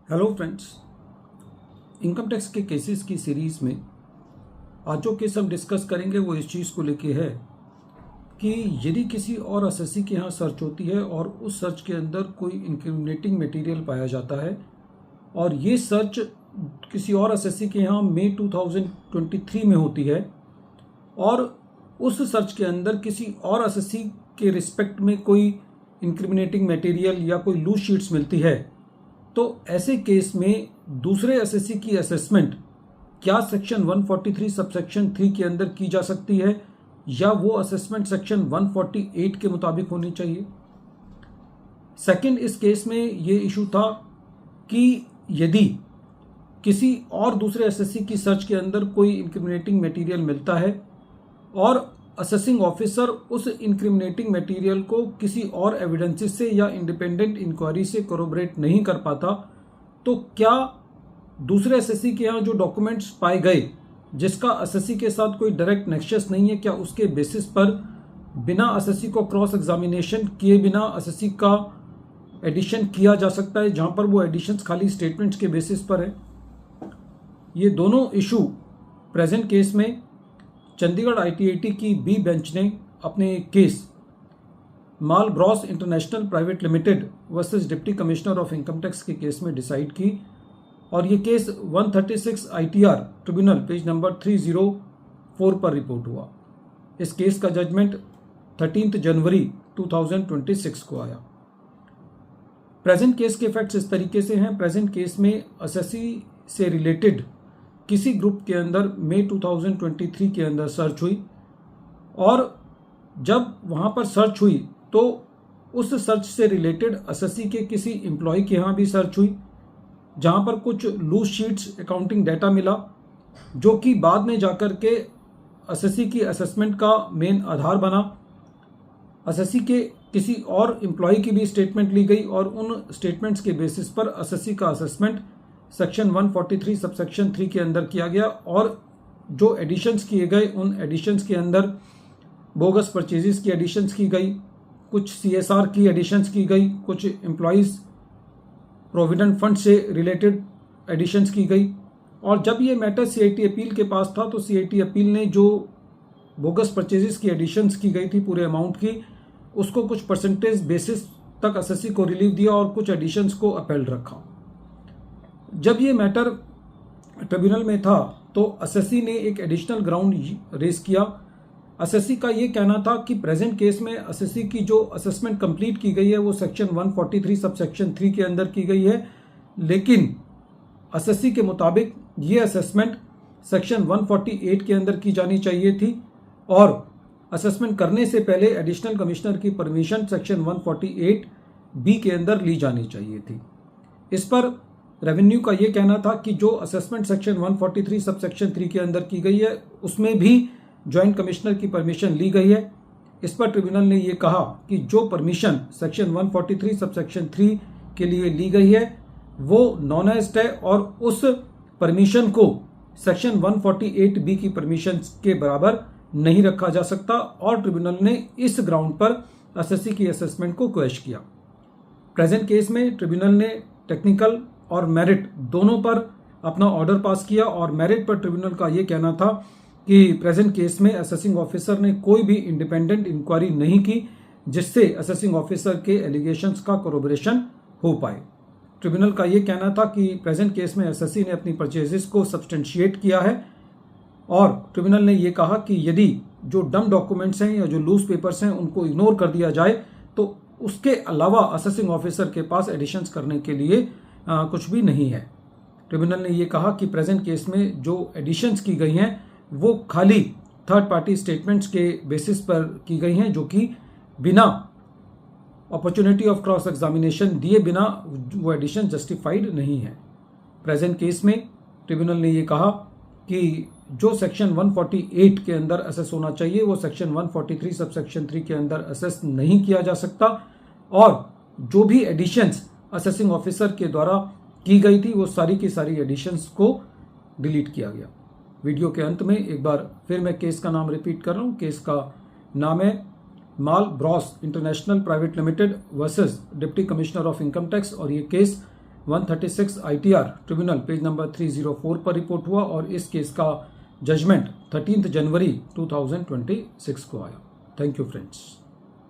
Hello friends, income tax के cases की series में आज जो केस हम डिस्कस करेंगे वो इस चीज़ को लेके है कि यदि किसी और एसएससी के यहाँ सर्च होती है और उस सर्च के अंदर कोई इंक्रिमिनेटिंग मटेरियल पाया जाता है और ये सर्च किसी और एसएससी के यहाँ मई 2023 में होती है और उस सर्च के अंदर किसी और एसएससी के रिस्पेक्ट में कोई इंक्रिमिनेटिंग मटेरियल या कोई लूज शीट्स मिलती है, तो ऐसे केस में दूसरे एसएससी की असेसमेंट क्या सेक्शन 143 सबसेक्शन 3 के अंदर की जा सकती है या वो असेसमेंट सेक्शन 148 के मुताबिक होनी चाहिए। सेकंड, इस केस में ये इशू था कि यदि किसी और दूसरे एसएससी की सर्च के अंदर कोई इंक्रिमिनेटिंग मटेरियल मिलता है और असेसिंग ऑफिसर उस इंक्रिमिनेटिंग मटेरियल को किसी और एविडेंसेस से या इंडिपेंडेंट इंक्वायरी से कोरोबरेट नहीं कर पाता, तो क्या दूसरे एसएससी के यहाँ जो डॉक्यूमेंट्स पाए गए जिसका एसएससी के साथ कोई डायरेक्ट नेक्सस नहीं है, क्या उसके बेसिस पर बिना एसएससी को क्रॉस एग्जामिनेशन किए बिना एसएससी का एडिशन किया जा सकता है, जहां पर वो एडिशंस खाली स्टेटमेंट्स के बेसिस पर है। ये दोनों इशू प्रेजेंट केस में चंडीगढ़ आईटीआईटी की बी बेंच ने अपने case mall Bros international private limited versus deputy commissioner of income tax के केस में डिसाइड की और ये case 136 ITR tribunal page number 304 पर रिपोर्ट हुआ। इस केस का जजमेंट 13 जनवरी 2026 को आया। प्रेजेंट केस के फैक्ट्स इस तरीके से हैं। प्रेजेंट केस में एसएससी से रिलेटेड किसी ग्रुप के अंदर मई 2023 के अंदर सर्च हुई और जब वहाँ पर सर्च हुई तो उस सर्च से रिलेटेड एसएससी के किसी एम्प्लॉय के यहाँ भी सर्च हुई, जहाँ पर कुछ लूज शीट्स अकाउंटिंग डाटा मिला जो कि बाद में जाकर के एसएससी की असेसमेंट का मेन आधार बना। एसएससी के किसी और एम्प्लॉय की भी स्टेटमेंट ली गई और उन स्टेटमेंट्स के बेसिस पर एसएससी का असेसमेंट सेक्शन 143 सबसेक्शन 3 के अंदर किया गया और जो एडिशंस किए गए उन एडिशंस के अंदर बोगस परचेजेस की एडिशंस की गई, कुछ सीएसआर की एडिशंस की गई, कुछ एम्प्लॉयज़ प्रोविडेंट फंड से रिलेटेड एडिशंस की गई। और जब ये मैटर सीआईटी अपील के पास था तो सीआईटी अपील ने जो बोगस परचेजेस की एडिशंस की गई थी पूरे अमाउंट की, उसको कुछ परसेंटेज बेसिस तक एसएससी को रिलीफ दिया और कुछ एडिशंस को अपेल्ड रखा। जब ये मैटर ट्रिब्यूनल में था तो एसएससी ने एक एडिशनल ग्राउंड रेज किया। एसएससी का ये कहना था कि प्रेजेंट केस में एसएससी की जो असेसमेंट कंप्लीट की गई है वो सेक्शन 143 सबसेक्शन 3 के अंदर की गई है, लेकिन एसएससी के मुताबिक ये असेसमेंट सेक्शन 148 के अंदर की जानी चाहिए थी और असेसमेंट करने से पहले एडिशनल कमिश्नर की परमिशन सेक्शन 148 बी के अंदर ली जानी चाहिए थी। इस पर रेवेन्यू का ये कहना था कि जो असेसमेंट सेक्शन 143 सबसेक्शन 3 के अंदर की गई है उसमें भी जॉइंट कमिश्नर की परमिशन ली गई है। इस पर ट्रिब्यूनल ने ये कहा कि जो परमिशन सेक्शन 143 सबसेक्शन 3 के लिए ली गई है वो नॉन एज्ड है और उस परमिशन को सेक्शन 148 बी की परमिशन के बराबर नहीं रखा जा सकता और ट्रिब्यूनल ने इस ग्राउंड पर एसएससी की असेसमेंट को क्वेश्चन किया। प्रेजेंट केस में ट्रिब्यूनल ने टेक्निकल और मेरिट दोनों पर अपना ऑर्डर पास किया और मेरिट पर ट्रिब्यूनल का ये कहना था कि प्रेजेंट केस में असेसिंग ऑफिसर ने कोई भी इंडिपेंडेंट इंक्वायरी नहीं की जिससे असेसिंग ऑफिसर के एलिगेशंस का कोरोबरेशन हो पाए। ट्रिब्यूनल का ये कहना था कि प्रेजेंट केस में एसएससी ने अपनी परचेजेस को सब्सटेंशिएट किया है और ट्रिब्यूनल ने ये कहा कि यदि जो डम डॉक्यूमेंट्स हैं या जो लूज पेपर्स हैं उनको इग्नोर कर दिया जाए तो उसके अलावा असेसिंग ऑफिसर के पास एडिशंस करने के लिए कुछ भी नहीं है। ट्रिब्यूनल ने यह कहा कि प्रेजेंट केस में जो एडिशंस की गई हैं वो खाली थर्ड पार्टी स्टेटमेंट्स के बेसिस पर की गई हैं जो कि बिना अपॉर्चुनिटी ऑफ क्रॉस एग्जामिनेशन दिए बिना वो एडिशन जस्टिफाइड नहीं है। प्रेजेंट केस में ट्रिब्यूनल ने यह कहा कि जो सेक्शन 148 के अंदर असेस होना चाहिए वो सेक्शन 143 सबसेक्शन 3 के अंदर असेस नहीं किया जा सकता और जो भी एडिशंस असेसिंग ऑफिसर के द्वारा की गई थी वो सारी की सारी एडिशंस को डिलीट किया गया। वीडियो के अंत में एक बार फिर मैं केस का नाम रिपीट कर रहा हूँ। केस का नाम है Mal Bros international private limited versus deputy commissioner of income tax और ये case 136 ITR tribunal page number 304 पर रिपोर्ट हुआ और इस केस का जजमेंट 13 जनवरी 2026 को आया। Thank you friends.